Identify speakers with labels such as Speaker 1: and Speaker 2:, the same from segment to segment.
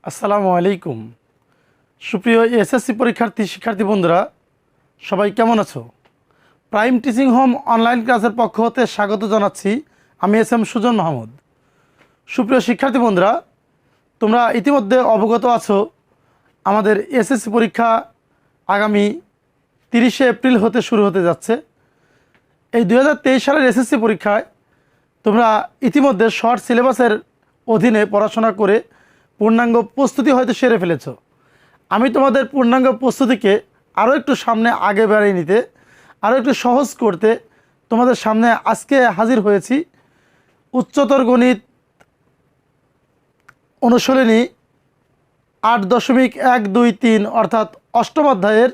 Speaker 1: আসসালামু আলাইকুম। সুপ্রিয় এসএসসি শিক্ষার্থী বন্ধুরা, সবাই কেমন আছো? প্রাইম টিচিং হোম অনলাইন ক্লাসের পক্ষ হতে স্বাগত জানাচ্ছি। আমি এস এম সুজন মাহমুদ। সুপ্রিয় শিক্ষার্থী বন্ধুরা, তোমরা ইতিমধ্যে অবগত আছো আমাদের এসএসসি পরীক্ষা আগামী 30শে এপ্রিল হতে শুরু হতে যাচ্ছে। এই 2023 সালের এসএসসি পরীক্ষায় তোমরা ইতিমধ্যে শর্ট সিলেবাসের অধীনে পড়াশোনা করে পূর্ণাঙ্গ প্রস্তুতি হয়তো সেরে ফেলেছ। আমি তোমাদের পূর্ণাঙ্গ প্রস্তুতিকে আরও একটু সামনে আগে বাড়িয়ে নিতে, আরও একটু সহজ করতে তোমাদের সামনে আজকে হাজির হয়েছি। উচ্চতর গণিত অনুশীলনী 8.123 অর্থাৎ অষ্টম অধ্যায়ের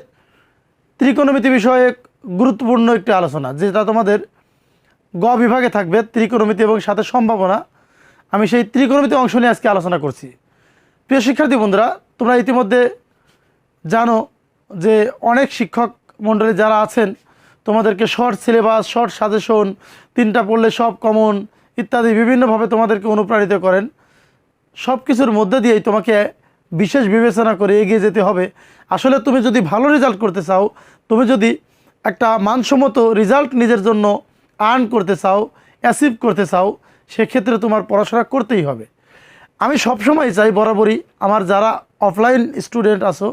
Speaker 1: ত্রিকোণমিতি বিষয়ে গুরুত্বপূর্ণ একটি আলোচনা, যেটা তোমাদের গ বিভাগে থাকবে, ত্রিকোণমিতি এবং সাথে সম্ভাবনা। আমি সেই ত্রিকোণমিতি অংশ নিয়ে আজকে আলোচনা করছি। প্রিয় শিক্ষার্থী বন্ধুরা, তোমরা ইতিমধ্যে জানো যে অনেক শিক্ষক মণ্ডলী যারা আছেন তোমাদেরকে শর্ট সিলেবাস, শর্ট সাজেশন, 3টা পড়লে সব কমন ইত্যাদি বিভিন্নভাবে তোমাদেরকে অনুপ্রাণিত করেন। সব কিছুর মধ্যে দিয়েই তোমাকে বিশেষ বিবেচনা করে এগিয়ে যেতে হবে। আসলে তুমি যদি ভালো রেজাল্ট করতে চাও, তুমি যদি একটা মানসম্মত রেজাল্ট নিজের জন্য আর্ন করতে চাও, অ্যাচিভ করতে চাও, সেক্ষেত্রে তোমার পড়াশোনা করতেই হবে। আমি সবসময় চাই, বরাবরই আমার যারা অফলাইন স্টুডেন্ট আছো,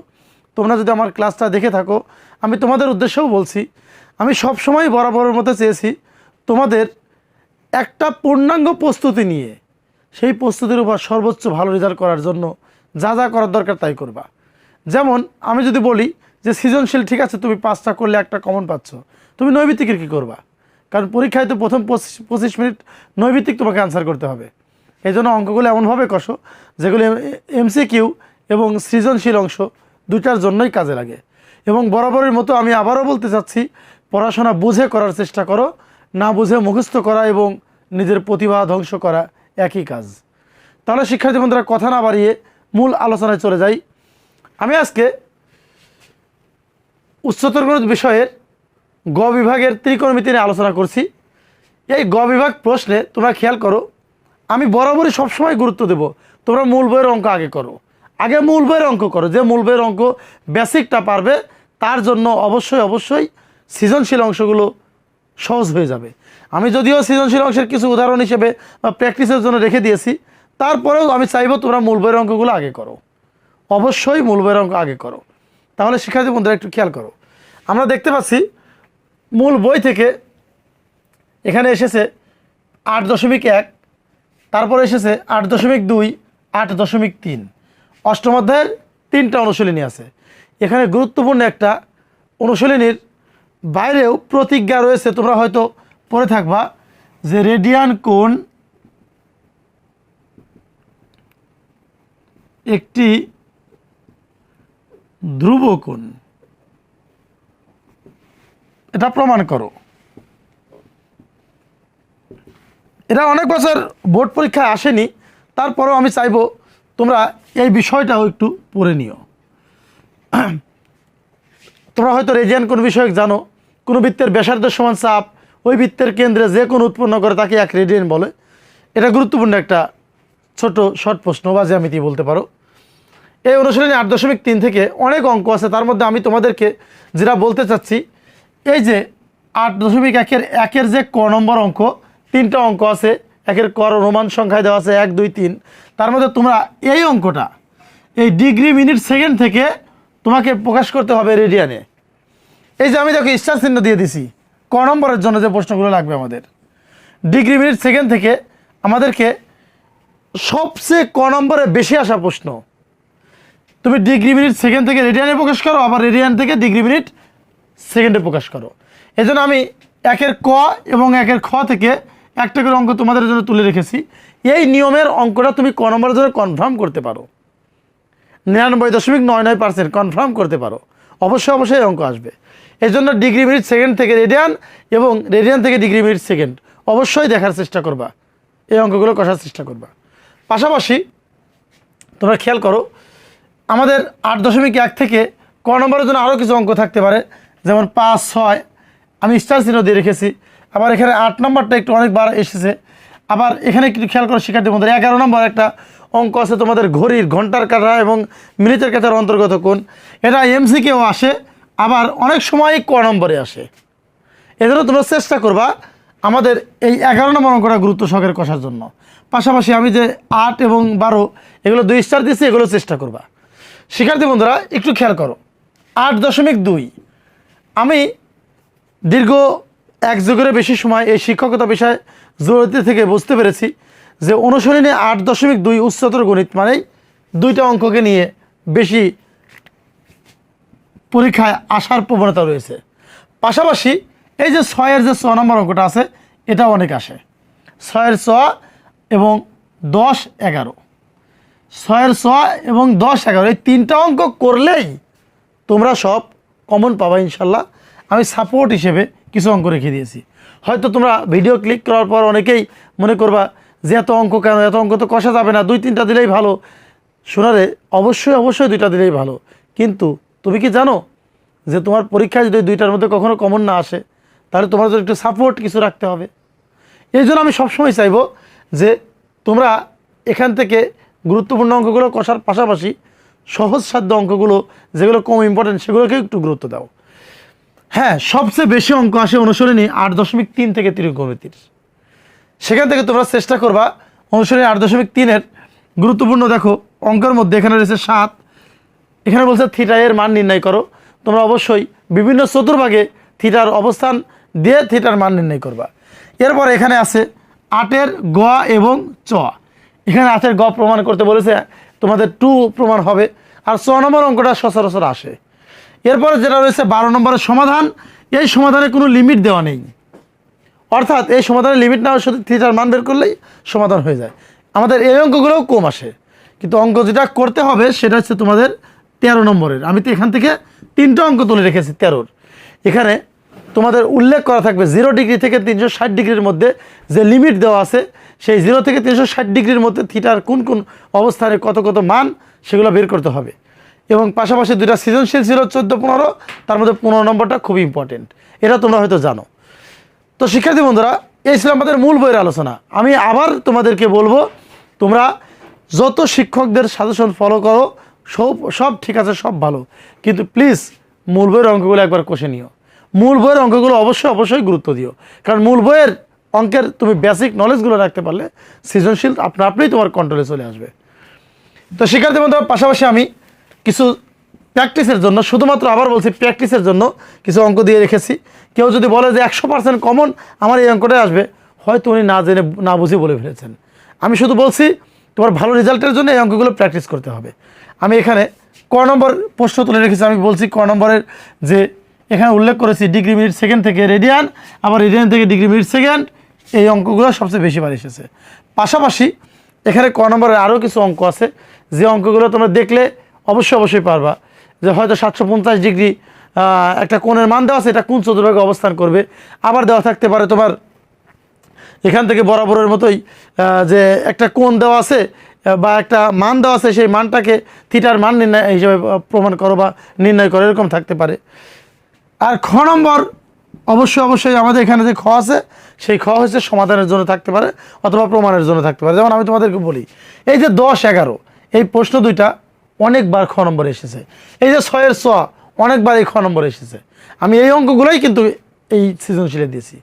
Speaker 1: তোমরা যদি আমার ক্লাসটা দেখে থাকো, আমি তোমাদের উদ্দেশ্যেও বলছি, আমি সবসময় বরাবরের মতো চেয়েছি তোমাদের একটা পূর্ণাঙ্গ প্রস্তুতি নিয়ে সেই প্রস্তুতির উপর সর্বোচ্চ ভালো রেজাল্ট করার জন্য যা যা করার দরকার তাই করবা। যেমন আমি যদি বলি যে সৃজনশীল, ঠিক আছে, তুমি 5টা করলে একটা কমন পাচ্ছ, তুমি নৈবিত্তিকের কী করবা? কারণ পরীক্ষায় তো প্রথম 25 মিনিট নৈবিত্তিক তোমাকে আনসার করতে হবে। এই জন্য অঙ্কগুলো এমনভাবে কষো যেগুলো এমসিকিউ এবং সৃজনশীল অংশ দুটার জন্যই কাজে লাগে। এবং বরাবরের মতো আমি আবারও বলতে চাচ্ছি, পড়াশোনা বুঝে করার চেষ্টা করো, না বুঝে মুখস্থ করা এবং নিজের প্রতিভা ধ্বংস করা একই কাজ। তাহলে শিক্ষার্থী বন্ধুরা, কথা না বাড়িয়ে মূল আলোচনায় চলে যাই। আমি আজকে উচ্চতর গণিত বিষয়ের গ বিভাগের ত্রিকোণমিতি নিয়ে আলোচনা করছি। এই গ বিভাগ প্রশ্নে তোমরা খেয়াল করো, আমি বরাবরই সবসময় গুরুত্ব দেব তোমরা মূল বইয়ের অঙ্ক আগে করো। আগে মূল বইয়ের অঙ্ক করো। যে মূল বইয়ের অঙ্ক বেসিকটা পারবে তার জন্য অবশ্যই সৃজনশীল অংশগুলো সহজ হয়ে যাবে। আমি যদিও সৃজনশীল অংশের কিছু উদাহরণ হিসেবে বা প্র্যাকটিসের জন্য রেখে দিয়েছি, তারপরেও আমি চাইবো তোমরা মূল বইয়ের অঙ্কগুলো আগে করো। অবশ্যই মূল বইয়ের অঙ্ক আগে করো। তাহলে শিক্ষার্থী বন্ধুরা একটু খেয়াল করো, আমরা দেখতে পাচ্ছি মূল বই থেকে এখানে এসেছে 8.1, তারপরে এসেছে 8.2, 8.3। অষ্টম অধ্যায়ের 3টা অনুশীলনী আছে। এখানে গুরুত্বপূর্ণ একটা অনুশীলনীর বাইরেও প্রতিজ্ঞা রয়েছে, তোমরা হয়তো পড়ে থাকবা, যে রেডিয়ান কোণ একটি ধ্রুব কোণ, এটা প্রমাণ করো। এটা অনেক বছর বোর্ড পরীক্ষায় আসেনি, তারপরেও আমি চাইবো তোমরা এই বিষয়টাও একটু পড়ে নিও। তোমরা হয়তো রেডিয়ান কোণ বিষয়ক জানো, কোনো বৃত্তের ব্যাসার্ধের সমান চাপ ওই বৃত্তের কেন্দ্রে যে কোণ উৎপন্ন করে তাকে 1 রেডিয়ান বলে। এটা গুরুত্বপূর্ণ একটা ছোট শর্ট প্রশ্ন বা জ্যামিতি বলতে পারো। এই অনুশীলনী 8.3 থেকে অনেক অঙ্ক আছে, তার মধ্যে আমি তোমাদেরকে যেটা বলতে চাচ্ছি, এই যে 8.1-এর যে ক নম্বর অঙ্ক, 3টা অঙ্ক আছে, একের ক রোমান সংখ্যায় দেওয়া আছে 1, 2, 3। তার মধ্যে তোমরা এই অঙ্কটা এই ডিগ্রি মিনিট সেকেন্ড থেকে তোমাকে প্রকাশ করতে হবে রেডিয়ানে। এই যে আমি দেখো স্টার চিহ্ন দিয়ে দিছি, ক নম্বরের জন্য যে প্রশ্নগুলো লাগবে আমাদের ডিগ্রি মিনিট সেকেন্ড থেকে আমাদেরকে সবচেয়ে ক নম্বরে বেশি আসা প্রশ্ন, তুমি ডিগ্রি মিনিট সেকেন্ড থেকে রেডিয়ানে প্রকাশ করো, আবার রেডিয়ান থেকে ডিগ্রি মিনিট সেকেন্ডে প্রকাশ করো। এই জন্য আমি একের ক এবং একের খ থেকে একটা করে অঙ্ক তোমাদের জন্য তুলে রেখেছি। এই নিয়মের অঙ্কটা তুমি ক নম্বরের জন্য কনফার্ম করতে পারো, 99.99% কনফার্ম করতে পারো। অবশ্যই অঙ্ক আসবে। এই জন্য ডিগ্রি মিনিট সেকেন্ড থেকে রেডিয়ান এবং রেডিয়ান থেকে ডিগ্রি মিনিট সেকেন্ড অবশ্যই দেখার চেষ্টা করবা, এই অঙ্কগুলো কষার চেষ্টা করবা। পাশাপাশি তোমরা খেয়াল করো, আমাদের 8.1 থেকে ক নম্বরের জন্য আরও কিছু অঙ্ক থাকতে পারে, যেমন 5, 6 আমি স্টার চিহ্ন দিয়ে রেখেছি। আবার এখানে 8 নম্বরটা একটু অনেকবার এসেছে, আবার এখানে একটু খেয়াল করো শিক্ষার্থী বন্ধুরা, 11 নম্বর একটা অঙ্ক আছে তোমাদের ঘড়ির ঘন্টার কাঁটা এবং মিনিটের কাঁটার অন্তর্গত কোণ। এটা এমসিকিউ আসে, আবার অনেক সময় ক নম্বরে আসে। এজন্য তোমরা চেষ্টা করবা আমাদের এই 11 নম্বর অঙ্কটা গুরুত্ব সহকারে কষার জন্য। পাশাপাশি আমি যে 8 এবং 12 এগুলো 2 স্টার দিয়েছি, এগুলো চেষ্টা করবা। শিক্ষার্থী বন্ধুরা একটু খেয়াল করো, 8.2 আমি দীর্ঘ 1 যুগের বেশি সময় এই শিক্ষকতা বিষয়ে জড়িত থেকে বুঝতে পেরেছি যে অনুশীলনে 8.2 উচ্চতর গণিত মানেই 2টা অঙ্ককে নিয়ে বেশি পরীক্ষায় আসার প্রবণতা রয়েছে। পাশাপাশি এই যে 6-এর যে 6 নম্বর অঙ্কটা আছে এটা অনেক আসে, 6-এর 6 এবং 10-11, 6-এর 6 এবং 10-11 এই 3টা অঙ্ক করলেই তোমরা সব কমন পাবা ইনশাল্লাহ। আমি সাপোর্ট হিসেবে কিছু অঙ্ক রেখে দিয়েছি। হয়তো তোমরা ভিডিও ক্লিক করার পর অনেকেই মনে করবা যে এত অঙ্ক কেন, এত অঙ্ক তো কষা যাবে না, 2-3টা দিলেই ভালো। শোনারে অবশ্যই 2টা দিলেই ভালো, কিন্তু তুমি কি জানো যে তোমার পরীক্ষায় যদি 2টার মধ্যে কখনো কমন না আসে তাহলে তোমার জন্য একটু সাপোর্ট কিছু রাখতে হবে। এই জন্য আমি সবসময় চাইবো যে তোমরা এখান থেকে গুরুত্বপূর্ণ অঙ্কগুলো কষার পাশাপাশি সহজসাধ্য অঙ্কগুলো যেগুলো কম ইম্পর্টেন্ট সেগুলোকে একটু গুরুত্ব দাও। হ্যাঁ, সবচেয়ে বেশি অঙ্ক আসে অনুশীলনী 8.3 থেকে ত্রিকোণমিতির। সেখান থেকে তোমরা চেষ্টা করবা অনুশীলনী 8.3-এর গুরুত্বপূর্ণ দেখো অঙ্কের মধ্যে এখানে রয়েছে 7, এখানে বলছে থিটা এর মান নির্ণয় করো। তোমরা অবশ্যই বিভিন্ন চতুর্ভাগে থিটার অবস্থান দিয়ে থিটার মান নির্ণয় করবা। এরপর এখানে আছে 8-এর গ এবং চ, এখানে 8-এর গ প্রমাণ করতে বলেছে, তোমাদের 2 প্রমাণ হবে। আর 6 নম্বর অঙ্কটা সচরাচর আসে। এরপরে যেটা রয়েছে 12 নম্বরের সমাধান, এই সমাধানে কোনো লিমিট দেওয়া নেই, অর্থাৎ এই সমাধানের লিমিট না শুধু থিটার মান বের করলেই সমাধান হয়ে যায়। আমাদের এই অঙ্কগুলোও কম আসে, কিন্তু অঙ্ক যেটা করতে হবে সেটা হচ্ছে তোমাদের 13 নম্বরের। আমি তো এখান থেকে 3টা অঙ্ক তুলে রেখেছি 13-র। এখানে তোমাদের উল্লেখ করা থাকবে 0 ডিগ্রি থেকে 360 ডিগ্রির মধ্যে যে লিমিট দেওয়া আছে, সেই 0 থেকে 360 ডিগ্রির মধ্যে থিটার কোন কোন অবস্থানে কত কত মান সেগুলো বের করতে হবে। এবং পাশাপাশি 2টা সৃজনশীল ছিল 14-15, তার মধ্যে 15 নম্বরটা খুবই ইম্পর্টেন্ট, এটা তোমরা হয়তো জানো। তো শিক্ষার্থী বন্ধুরা এই ছিল আমাদের মূল বইয়ের আলোচনা। আমি আবার তোমাদেরকে বলবো তোমরা যত শিক্ষকদের সাজেশন ফলো করো সব ঠিক আছে, সব ভালো, কিন্তু প্লিজ মূল বইয়ের অঙ্কগুলো একবার কষে নিও। মূল বইয়ের অঙ্কগুলো অবশ্যই গুরুত্ব দিও, কারণ মূল বইয়ের অঙ্কের তুমি বেসিক নলেজগুলো রাখতে পারলে সৃজনশীল আপনি তোমার কন্ট্রোলে চলে আসবে। তো শিক্ষার্থী বন্ধুরা পাশাপাশি আমি কিছু প্র্যাকটিসের জন্য, শুধুমাত্র আবার বলছি প্র্যাকটিসের জন্য কিছু অঙ্ক দিয়ে রেখেছি। কেউ যদি বলে যে 100% কমন আমার এই অঙ্কটাই আসবে, হয়তো উনি না জেনে না বুঝে বলে ফেলেছেন। আমি শুধু বলছি তোমার ভালো রেজাল্টের জন্য এই অঙ্কগুলো প্র্যাকটিস করতে হবে। আমি এখানে ক নম্বর প্রশ্ন তুলে রেখেছি। আমি বলছি ক নম্বরের যে এখানে উল্লেখ করেছি ডিগ্রি মিনিট সেকেন্ড থেকে রেডিয়ান, আবার রেডিয়ান থেকে ডিগ্রি মিনিট সেকেন্ড, এই অঙ্কগুলো সবচেয়ে বেশি বার এসেছে। পাশাপাশি এখানে ক নম্বরের আরও কিছু অঙ্ক আছে যে অঙ্কগুলো তোমরা দেখলে অবশ্যই পারবা যে হয়তো 750 ডিগ্রি একটা কোণের মান দেওয়া আছে, এটা কোন চতুর্ভাগে অবস্থান করবে। আবার দেওয়া থাকতে পারে তোমার এখান থেকে বরাবরের মতোই যে একটা কোণ দেওয়া আছে বা একটা মান দেওয়া আছে, সেই মানটাকে থিটার মান নির্ণয় হিসেবে প্রমাণ করো বা নির্ণয় করো, এরকম থাকতে পারে। আর খ নম্বর অবশ্যই আমাদের এখানে যে খ আছে সেই খ হচ্ছে সমাধানের জন্য থাকতে পারে অথবা প্রমাণের জন্য থাকতে পারে। যেমন আমি তোমাদেরকে বলি এই যে 10-11 এই প্রশ্ন দুইটা অনেকবার খ নম্বরে এসেছে, এই যে 6-এর 6 অনেকবার এই খ নম্বরে এসেছে। আমি এই অঙ্কগুলোই কিন্তু এই সৃজনশীলে দিয়েছি।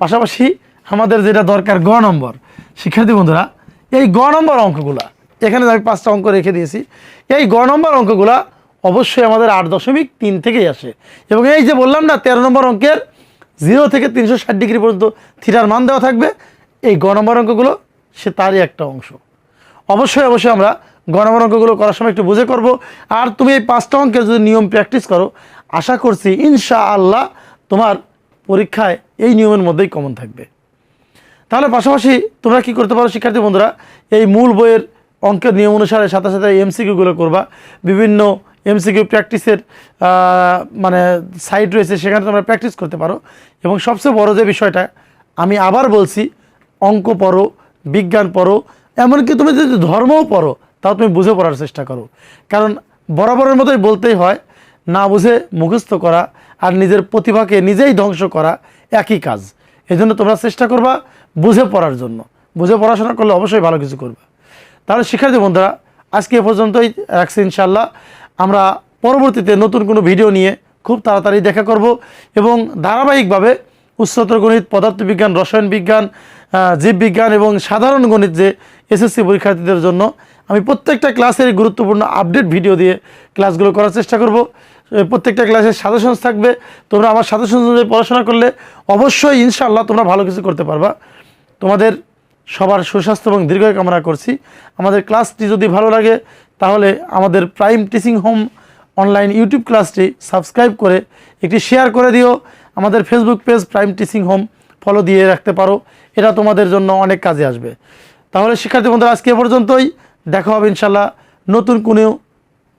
Speaker 1: পাশাপাশি আমাদের যেটা দরকার গ নম্বর, শিক্ষার্থী বন্ধুরা এই গ নম্বর অঙ্কগুলা এখানে আমি 5টা অঙ্ক রেখে দিয়েছি। এই গ নম্বর অঙ্কগুলা অবশ্যই আমাদের 8.3 থেকেই আসে। এবং এই যে বললাম না 13 নম্বর অঙ্কের 0 থেকে 360 ডিগ্রি পর্যন্ত থিটার মান দেওয়া থাকবে, এই গ নম্বর অঙ্কগুলো সে তারই একটা অংশ। অবশ্যই আমরা গ নম্বর অঙ্কগুলো করার সময় একটু বুঝে করব। আর তুমি এই 5টা অঙ্কের যদি নিয়ম প্র্যাকটিস করো, আশা করছি ইনশাআল্লাহ তোমার পরীক্ষায় এই নিয়মের মধ্যেই কমন থাকবে। তাহলে পাশাপাশি তোমরা কি করতে পারো শিক্ষার্থী বন্ধুরা, এই মূল বইয়ের অঙ্কের নিয়ম অনুসারে সাথে এমসিকিউগুলো করবা। বিভিন্ন এমসিকিউ প্র্যাকটিসের মানে সাইট রয়েছে, সেখানে তোমরা প্র্যাকটিস করতে পারো। এবং সবচেয়ে বড় যে বিষয়টা আমি আবার বলছি, অঙ্ক পড়ো, বিজ্ঞান পড়ো, এমনকি তুমি যদি ধর্মও পড়ো তাও তুমি বুঝে পড়ার চেষ্টা করো। কারণ বরাবরের মতোই বলতেই হয়, না বুঝে মুখস্থ করা আর নিজের প্রতিভাকে নিজেই ধ্বংস করা একই কাজ। এই জন্য তোমরা চেষ্টা করবা বুঝে পড়ার জন্য, বুঝে পড়াশোনা করলে অবশ্যই ভালো কিছু করবে। তাহলে শিক্ষার্থী বন্ধুরা আজকে এ পর্যন্তই রাখছি। ইনশাআল্লাহ আমরা পরবর্তীতে নতুন কোনো ভিডিও নিয়ে খুব তাড়াতাড়ি দেখা করব এবং ধারাবাহিকভাবে উচ্চতর গণিত, পদার্থবিজ্ঞান, রসায়ন বিজ্ঞান, জীববিজ্ঞান এবং সাধারণ গণিত যে এসএসসি পরীক্ষার্থীদের জন্য আমি প্রত্যেকটা ক্লাসের গুরুত্বপূর্ণ আপডেট ভিডিও দিয়ে ক্লাসগুলো করার চেষ্টা করব। প্রত্যেকটা ক্লাসের সাজেশনস থাকবে, তোমরা আমার সাজেশনস অনুযায়ী পড়াশোনা করলে অবশ্যই ইনশাআল্লাহ তোমরা ভালো কিছু করতে পারবা। তোমাদের সবার সুস্বাস্থ্য এবং দীর্ঘায়ু কামনা করছি। আমাদের ক্লাসটি যদি ভালো লাগে তাহলে আমাদের prime teaching home online YouTube ক্লাসটি সাবস্ক্রাইব করে একটি শেয়ার করে দিও। আমাদের Facebook page prime teaching home follow দিয়ে রাখতে পারো, এটা তোমাদের জন্য অনেক কাজে আসবে। তাহলে শিক্ষার্থী বন্ধুরা আজকে এ পর্যন্তই, দেখা হবে ইনশাআল্লাহ নতুন কোনো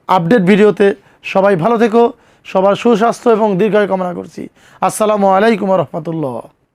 Speaker 1: আপডেট ভিডিওতে। সবাই ভালো থেকো, সবার সুস্বাস্থ্য এবং দীর্ঘায়ু কামনা করছি। আসসালামু আলাইকুম ওয়া রাহমাতুল্লাহ।